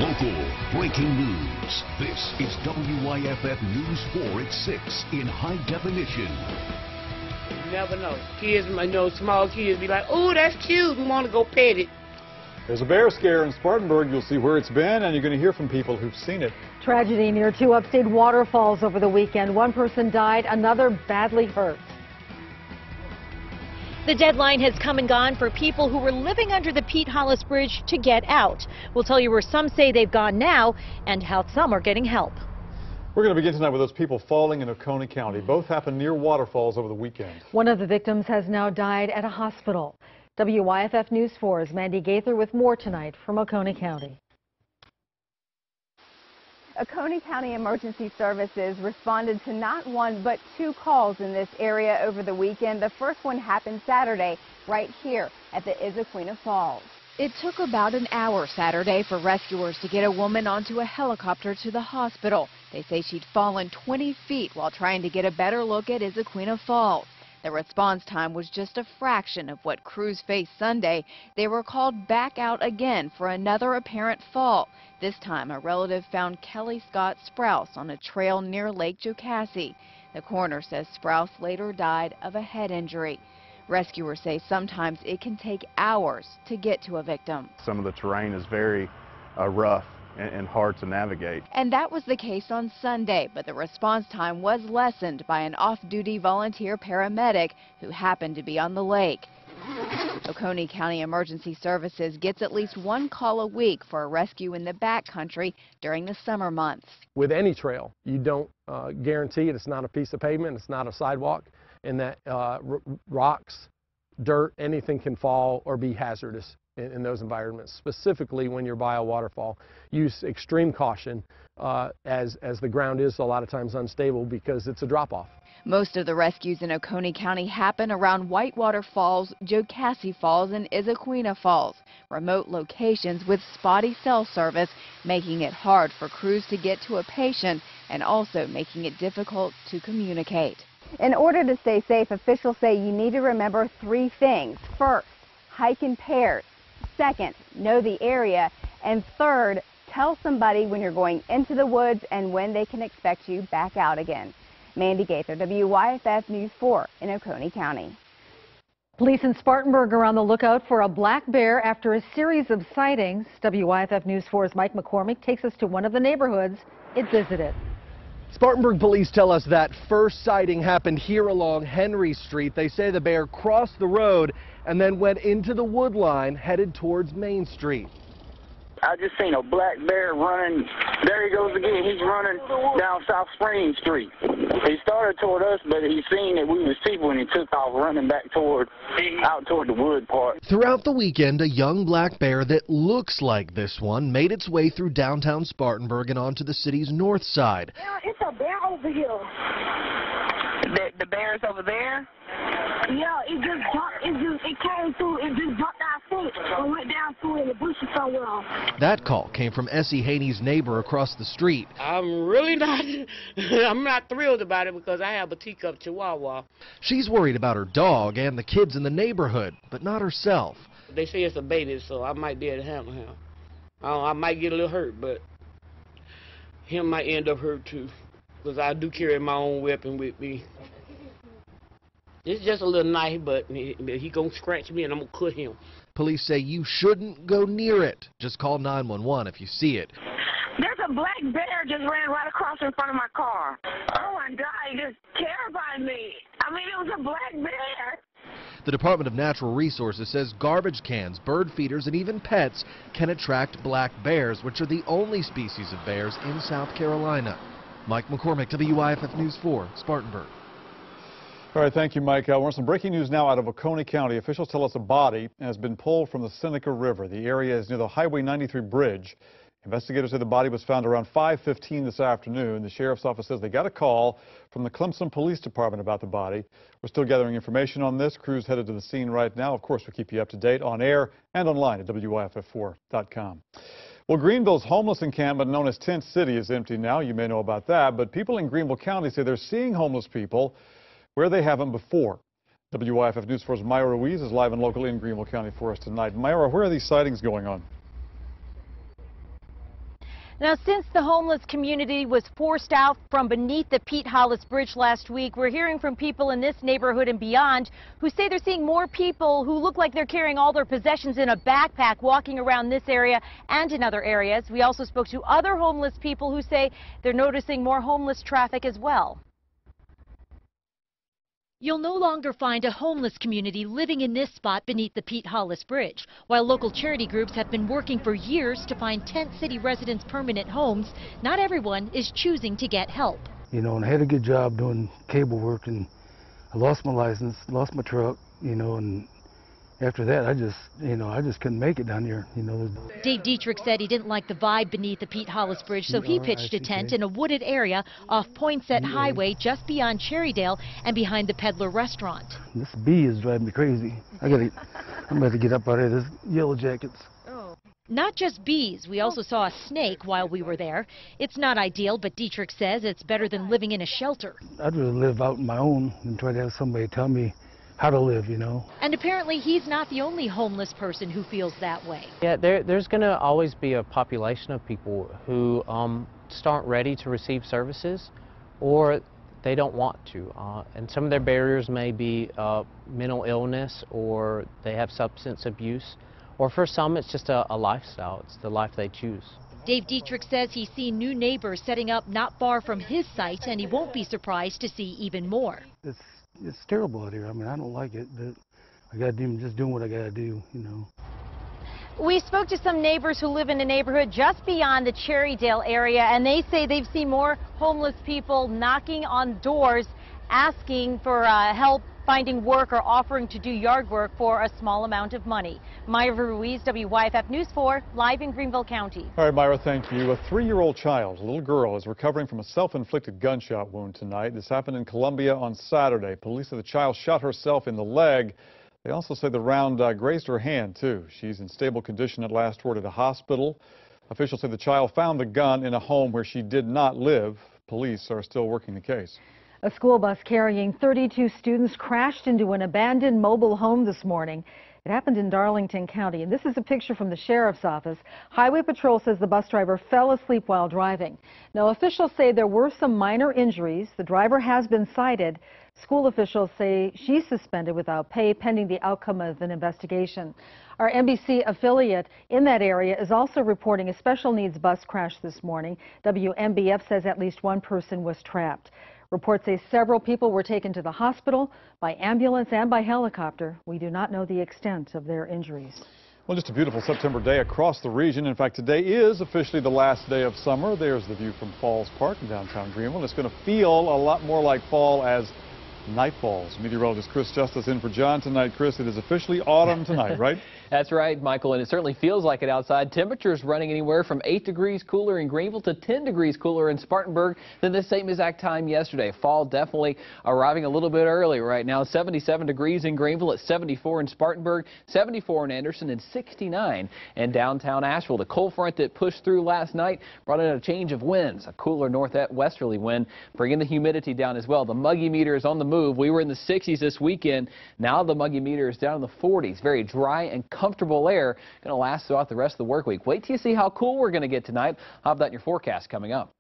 Local breaking news. This is WYFF News 4 at 6 in high definition. You never know. Kids, small kids be like, "Oh, that's cute," and want to go pet it. There's a bear scare in Spartanburg. You'll see where it's been, and you're going to hear from people who've seen it. Tragedy near two upstate waterfalls over the weekend. One person died, another badly hurt. The deadline has come and gone for people who were living under the Pete Hollis Bridge to get out. We'll tell you where some say they've gone now and how some are getting help. We're going to begin tonight with those people falling in Oconee County. Both happened near waterfalls over the weekend. One of the victims has now died at a hospital. WYFF News 4's Mandy Gaither with more tonight from Oconee County. Oconee County Emergency Services responded to not one but two calls in this area over the weekend. The first one happened Saturday right here at the Issaquena Falls. It took about an hour Saturday for rescuers to get a woman onto a helicopter to the hospital. They say she'd fallen 20 feet while trying to get a better look at Issaquena Falls. The response time was just a fraction of what crews faced Sunday. They were called back out again for another apparent fall. This time, a relative found Kelly Scott Sprouse on a trail near Lake Jocassee. The coroner says Sprouse later died of a head injury. Rescuers say sometimes it can take hours to get to a victim. Some of the terrain is very rough and hard to navigate. And that was the case on Sunday, but the response time was lessened by an off-duty volunteer paramedic who happened to be on the lake. Oconee County Emergency Services gets at least one call a week for a rescue in the backcountry during the summer months. With any trail, you don't guarantee it. It's not a piece of pavement, it's not a sidewalk, and that rocks, dirt, anything can fall or be hazardous in those environments. Specifically when you're by a waterfall, use extreme caution as the ground is a lot of times unstable because it's a drop-off. Most of the rescues in Oconee County happen around Whitewater Falls, Jocassee Falls, and Issaquena Falls, remote locations with spotty cell service, making it hard for crews to get to a patient and also making it difficult to communicate. In order to stay safe, officials say you need to remember three things. First, hike in pairs. Second, know the area. And third, tell somebody when you're going into the woods and when they can expect you back out again. Mandy Gaither, WYFF News 4 in Oconee County. Police in Spartanburg are on the lookout for a black bear after a series of sightings. WYFF News 4's Mike McCormick takes us to one of the neighborhoods it visited. Spartanburg police tell us that first sighting happened here along Henry Street. They say the bear crossed the road and then went into the wood line headed towards Main Street. I just seen a black bear running. There he goes again. He's running down South Spring Street. He started toward us, but he seen that we was people and he took off running back out toward the wood part. Throughout the weekend, a young black bear that looks like this one made its way through downtown Spartanburg and onto the city's north side. Yeah, it's a bear over here. The bear's over there? Yeah, it just jumped, it came through, it just jumped our fence and went down through in the bushes somewhere. That call came from Essie Haney's neighbor across the street. I'm really not, I'm not thrilled about it because I have a teacup chihuahua. She's worried about her dog and the kids in the neighborhood, but not herself. They say it's a baby, so I might be able to handle him. I might get a little hurt, but him might end up hurt too, because I do carry my own weapon with me. It's just a little knife, but he gonna scratch me and I'm gonna cut him. Police say you shouldn't go near it. Just call 911 if you see it. There's a black bear just ran right across in front of my car. Oh my God, it just terrified me. I mean, it was a black bear. The Department of Natural Resources says garbage cans, bird feeders, and even pets can attract black bears, which are the only species of bears in South Carolina. Mike McCormick, WYFF News 4, Spartanburg. All right, thank you, Mike. We're on some breaking news now out of Oconee County. Officials tell us a body has been pulled from the Seneca River. The area is near the Highway 93 bridge. Investigators say the body was found around 5:15 this afternoon. The sheriff's office says they got a call from the Clemson Police Department about the body. We're still gathering information on this. Crews headed to the scene right now. Of course, we'll keep you up to date on air and online at WYFF4.com. Well, Greenville's homeless encampment known as Tent City is empty now. You may know about that, but people in Greenville County say they're seeing homeless people where they haven't before. WYFF News 4's Myra Ruiz is live and local in Greenville County for us tonight. Myra, where are these sightings going on? Now, since the homeless community was forced out from beneath the Pete Hollis Bridge last week, we're hearing from people in this neighborhood and beyond who say they're seeing more people who look like they're carrying all their possessions in a backpack walking around this area and in other areas. We also spoke to other homeless people who say they're noticing more homeless traffic as well. You'll no longer find a homeless community living in this spot beneath the Pete Hollis Bridge. While local charity groups have been working for years to find Tent City residents permanent homes, not everyone is choosing to get help. You know, and I had a good job doing cable work, and I lost my license, lost my truck, you know, and after that, I just couldn't make it down here, you know. Dave Dietrich said he didn't like the vibe beneath the Pete Hollis Bridge, so he pitched a tent in a wooded area off Poinsett Highway just beyond Cherrydale and behind the Peddler restaurant. This bee is driving me crazy. I'm about to get up out of this Yellow Jackets. Not just bees, we also saw a snake while we were there. It's not ideal, but Dietrich says it's better than living in a shelter. I'd rather live out on my own than try to have somebody tell me how to live, you know. And apparently he's not the only homeless person who feels that way. Yeah, there's going to always be a population of people who just aren't ready to receive services, or they don't want to. And some of their barriers may be mental illness, or they have substance abuse, or for some it's just a lifestyle. It's the life they choose. Dave Dietrich says he's seen new neighbors setting up not far from his site, and he won't be surprised to see even more. It's terrible out here. I mean, I don't like it, but I got to do just doing what I got to do, you know. We spoke to some neighbors who live in a neighborhood just beyond the Cherrydale area, and they say they've seen more homeless people knocking on doors asking for help finding work or offering to do yard work for a small amount of money. Myra Ruiz, WYFF News 4, live in Greenville County. All right, Myra, thank you. A 3-year-old child, a little girl, is recovering from a self-inflicted gunshot wound tonight. This happened in Columbia on Saturday. Police say the child shot herself in the leg. They also say the round grazed her hand, too. She's in stable condition at last word at a hospital. Officials say the child found the gun in a home where she did not live. Police are still working the case. A school bus carrying 32 students crashed into an abandoned mobile home this morning. It happened in Darlington County, and this is a picture from the sheriff's office. Highway Patrol says the bus driver fell asleep while driving. Now, officials say there were some minor injuries. The driver has been cited. School officials say she's suspended without pay pending the outcome of an investigation. Our NBC affiliate in that area is also reporting a special needs bus crash this morning. WMBF says at least one person was trapped. Reports say several people were taken to the hospital by ambulance and by helicopter. We do not know the extent of their injuries. Well, just a beautiful September day across the region. In fact, today is officially the last day of summer. There's the view from Falls Park in downtown Greenville. It's going to feel a lot more like fall as night falls. Meteorologist Chris Justice in for John tonight. Chris, it is officially autumn tonight, right? That's right, Michael, and it certainly feels like it outside. Temperatures running anywhere from 8 degrees cooler in Greenville to 10 degrees cooler in Spartanburg than the same exact time yesterday. Fall definitely arriving a little bit early right now. 77 degrees in Greenville, at 74 in Spartanburg, 74 in Anderson, and 69 in downtown Asheville. The cold front that pushed through last night brought in a change of winds, a cooler northwesterly wind, bringing the humidity down as well. The muggy meter is on the move. We were in the 60s this weekend. Now the muggy meter is down in the 40s. Very dry and comfortable air going to last throughout the rest of the work week. Wait till you see how cool we're going to get tonight. How about that in your forecast coming up?